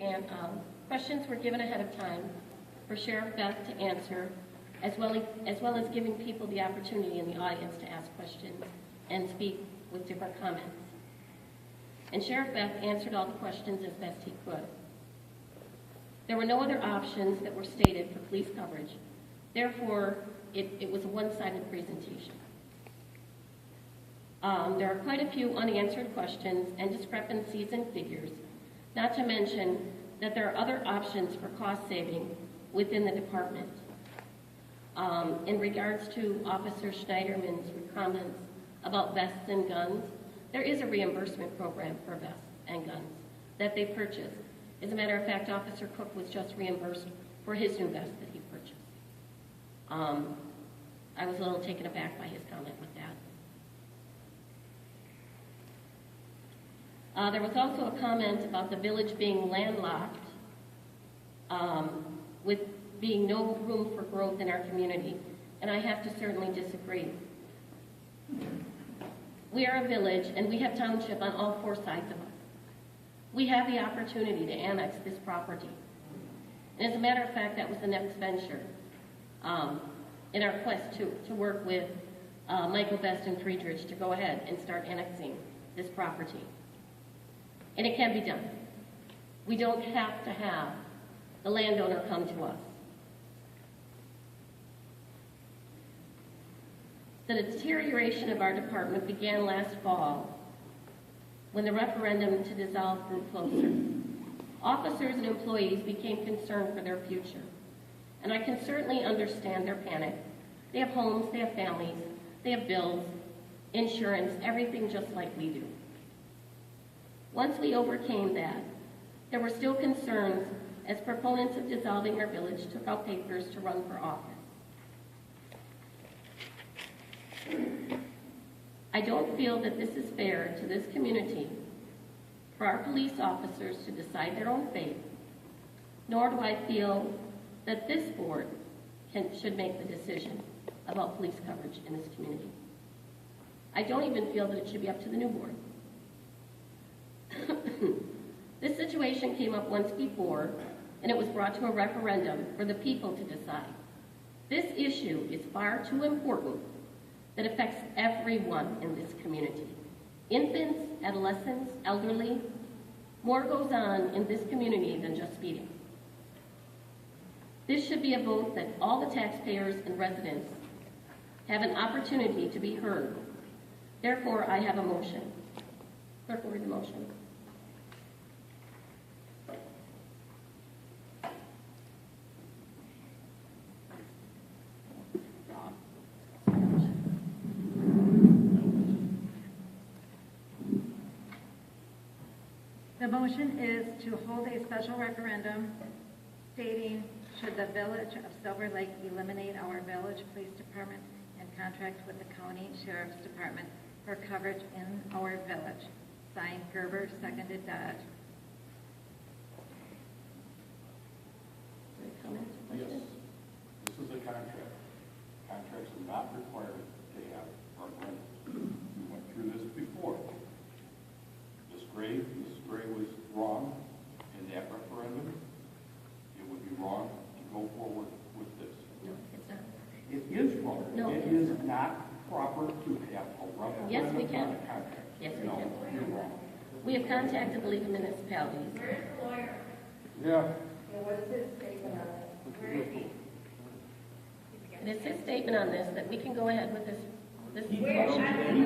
and questions were given ahead of time for Sheriff Beth to answer, as well as giving people the opportunity in the audience to ask questions and speak with different comments. And Sheriff Beth answered all the questions as best he could. There were no other options that were stated for police coverage. Therefore, it was a one-sided presentation. There are quite a few unanswered questions and discrepancies in figures, not to mention that there are other options for cost saving within the department. In regards to Officer Schneiderman's comments about vests and guns, there is a reimbursement program for vests and guns that they purchased. As a matter of fact, Officer Cook was just reimbursed for his new vest that he purchased. I was a little taken aback by his comment with that. There was also a comment about the village being landlocked, with being no room for growth in our community, and I have to certainly disagree. We are a village, and we have township on all four sides of us. We have the opportunity to annex this property. And as a matter of fact, that was the next venture in our quest to work with Michael Best and Friedrich to go ahead and start annexing this property. And it can be done. We don't have to have the landowner come to us. The deterioration of our department began last fall when the referendum to dissolve grew closer. Officers and employees became concerned for their future. And I can certainly understand their panic. They have homes, they have families, they have bills, insurance, everything just like we do. Once we overcame that, there were still concerns as proponents of dissolving our village took out papers to run for office. I don't feel that this is fair to this community for our police officers to decide their own fate, nor do I feel that this board should make the decision about police coverage in this community. I don't even feel that it should be up to the new board. This situation came up once before, and it was brought to a referendum for the people to decide. This issue is far too important that affects everyone in this community. Infants, adolescents, elderly. More goes on in this community than just speeding. This should be a vote that all the taxpayers and residents have an opportunity to be heard. Therefore, I have a motion. Clerk will read the motion. The motion is to hold a special referendum stating, should the village of Silver Lake eliminate our village police department and contract with the county sheriff's department for coverage in our village. Signed, Gerber, seconded, Dodge. Yes, this is a contract. Contracts are not required to have referendums. We went through this before. Mrs. Gray was wrong in that referendum. It would be wrong to go forward with this. No, it's not. It is wrong. No. It is not proper to have a referendum Yes, we can. on a contract. Yes, we can. You're wrong. We have contacted the League of Municipalities. Where's the lawyer? Yeah. What is his statement on it? Where is he? It is his statement on this that we can go ahead with this He motion.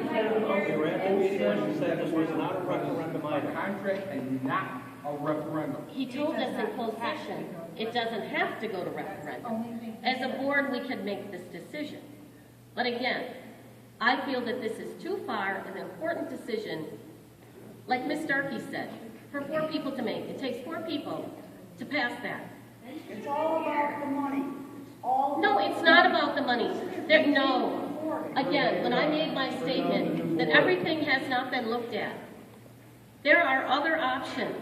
said about the referendum, he said this was not a referendum A item. contract and not a referendum. He told us in closed session, it doesn't have to go to referendum. As a board, we could make this decision. But again, I feel that this is too far an important decision, like Ms. Starkey said, for 4 people to make. It takes 4 people to pass that. It's all about the money. All No, it's not about the money. No. Again, when I made my statement that everything has not been looked at, there are other options.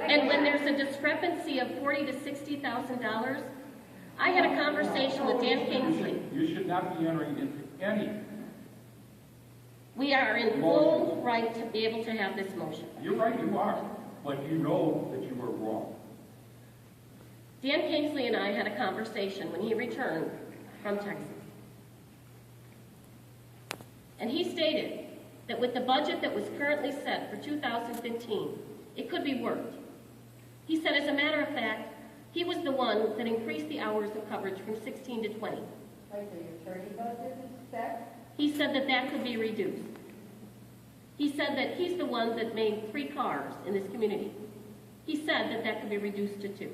And when there's a discrepancy of $40,000 to $60,000, I had a conversation with Dan Kingsley. You should not be entering into any. We are in full right to be able to have this motion. You're right, you are. But you know that you were wrong. Dan Kingsley and I had a conversation when he returned from Texas. And he stated that with the budget that was currently set for 2015, it could be worked. He said, as a matter of fact, he was the one that increased the hours of coverage from 16 to 20. Like the attorney budget is set, He said that that could be reduced. He said that he's the one that made 3 cars in this community. He said that that could be reduced to 2.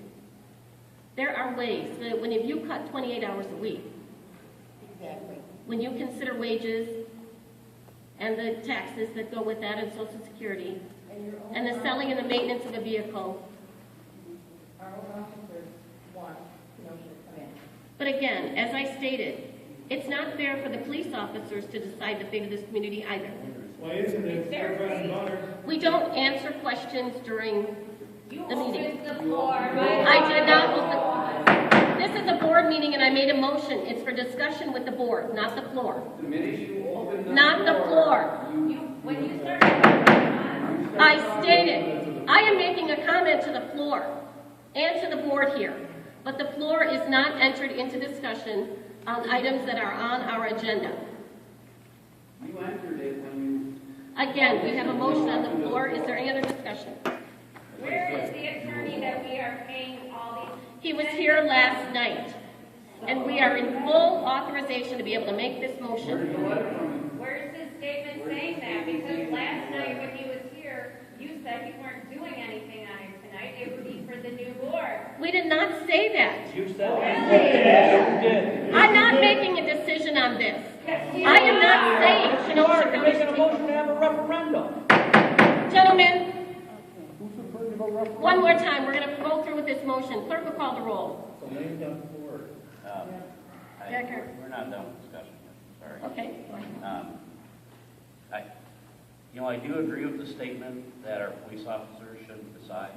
There are ways that when you cut 28 hours a week, exactly. when you consider wages and the taxes that go with that and Social Security, And your own and the selling and the maintenance of a vehicle. Our own officers want Kenosha to come in. But again, as I stated, it's not fair for the police officers to decide the fate of this community either. Why isn't it their bread and butter? We don't answer questions during You the meeting. opened the floor. I did not open. This is a board meeting and I made a motion. It's for discussion with the board, not the floor. The minute you open the Not the floor. When you started. I stated, I am making a comment to the floor and to the board here, but the floor is not entered into discussion on items that are on our agenda. You entered it when you. Again, we have a motion on the floor. Is there any other discussion? Where is the attorney that we are paying all these? He was here last night, and we are in full authorization to be able to make this Where's motion. the letter from him? Where's his statement saying that? Because last night when he was here, you said you weren't doing anything on it tonight. It would be for the new board. We did not say that. You said that. Yes, you did. I'm not making a decision on this. I am not saying You are, Kenosha you're making a County. motion to have a referendum. Gentlemen, one more time, we're going to go through with this motion. Clerk will call the roll. So name down the word. Decker. We're not done with discussion yet, sorry. Okay. I do agree with the statement that our police officers shouldn't decide.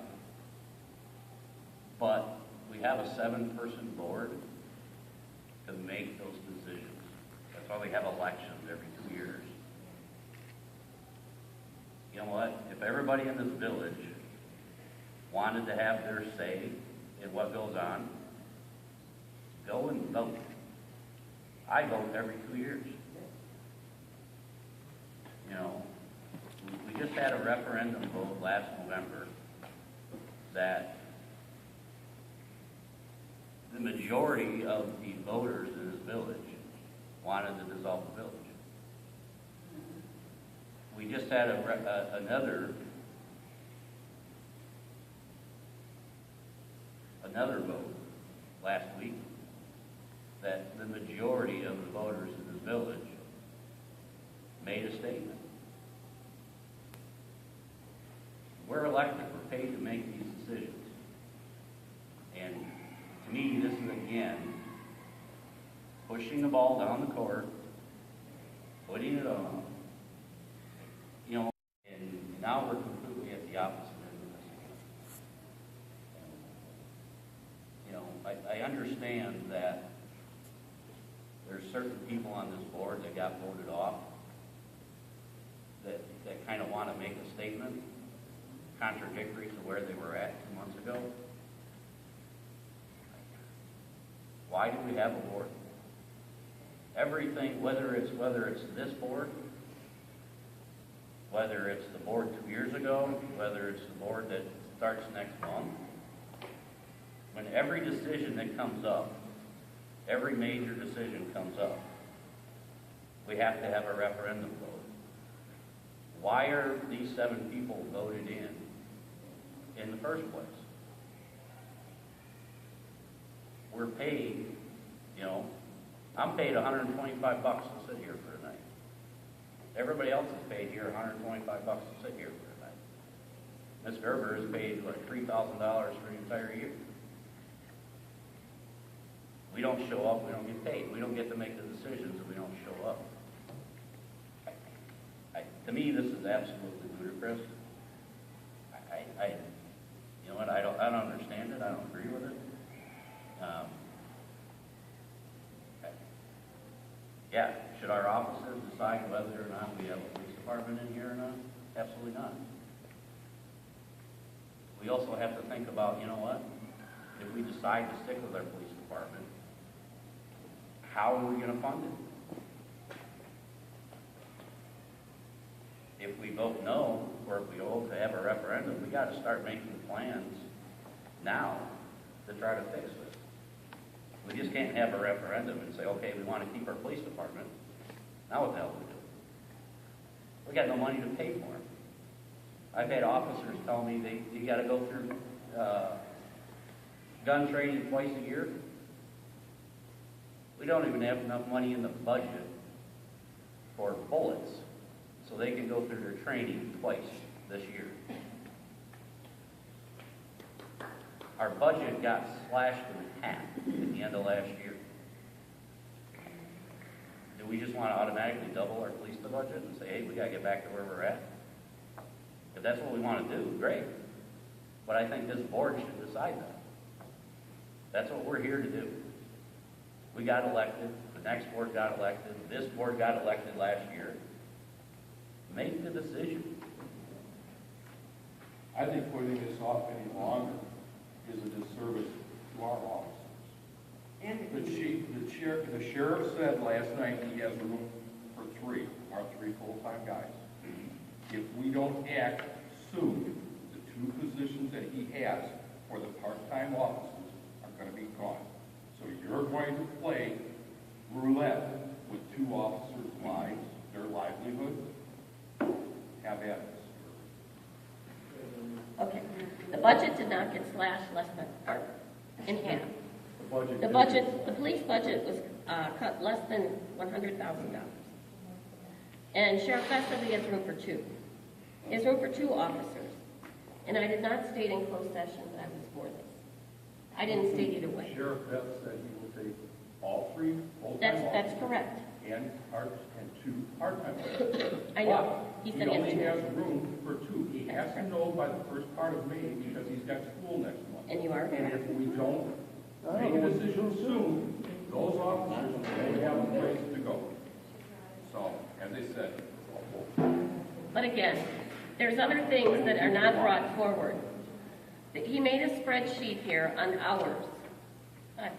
But we have a 7-person board to make those decisions. That's why we have elections every 2 years. You know what? If everybody in this village wanted to have their say in what goes on, go and vote. I vote every 2 years. You know, we just had a referendum vote last November that the majority of the voters in this village wanted to dissolve the village. We just had another vote last week that the majority of the voters in this village made a statement. We're elected, we're paid to make these decisions. And to me, this is again, pushing the ball down the court, putting it on, you know, and now we're completely at the opposite end of this. You know, I understand that there's certain people on this board that got voted off that kind of want to make a statement contradictory to where they were at 2 months ago. Why do we have a board? Everything, whether it's this board, whether it's the board 2 years ago, whether it's the board that starts next month, when every decision that comes up, every major decision comes up, we have to have a referendum vote. Why are these 7 people voted in the first place? We're paid, you know, I'm paid $125 to sit here for a night. Everybody else is paid here $125 to sit here for a night. Ms. Gerber is paid, like, $3,000 for the entire year. We don't show up, we don't get paid. We don't get to make the decisions if we don't show up. To me, this is absolutely ludicrous. You know what, I don't understand it, I don't agree with it. Yeah, should our officers decide whether or not we have a police department in here or not? Absolutely not. We also have to think about, you know what, if we decide to stick with our police department, how are we gonna fund it? If we vote no, or if we vote to have a referendum, we gotta start making plans now to try to fix this. We just can't have a referendum and say, okay, we wanna keep our police department. Now what the hell do we do? We got no money to pay for them. I've had officers tell me you gotta go through, gun training twice a year. We don't even have enough money in the budget for bullets, so they can go through their training twice this year. Our budget got slashed in half at the end of last year. Do we just want to automatically double our police budget and say, hey, we got to get back to where we're at? If that's what we want to do, great. But I think this board should decide that. That's what we're here to do. We got elected, the next board got elected, this board got elected last year. Make the decision. I think putting this off any longer is a disservice to our officers. The sheriff said last night he has room for our three full-time guys. If we don't act soon, the two positions that he has for the part-time officers are going to be gone. So you're going to play roulette with two officers' lives, their livelihood. Have at it. Okay, the budget did not get slashed in half. The police budget was cut less than $100,000. And Sheriff Best said he has room for two. He has room for two officers. And I did not state in closed session that I was for this. I didn't state either way. Sheriff Beth said he will take all three full-time officers. That's correct. And two part-time officers. I know. He said he has only two. has room for two. He has to know by the first part of May because he's got school next month. And you are And correct. if we don't make a decision soon, those officers won't have a place to go. So, as I said, But again, there's other things that are not brought forward. He made a spreadsheet here on hours. God,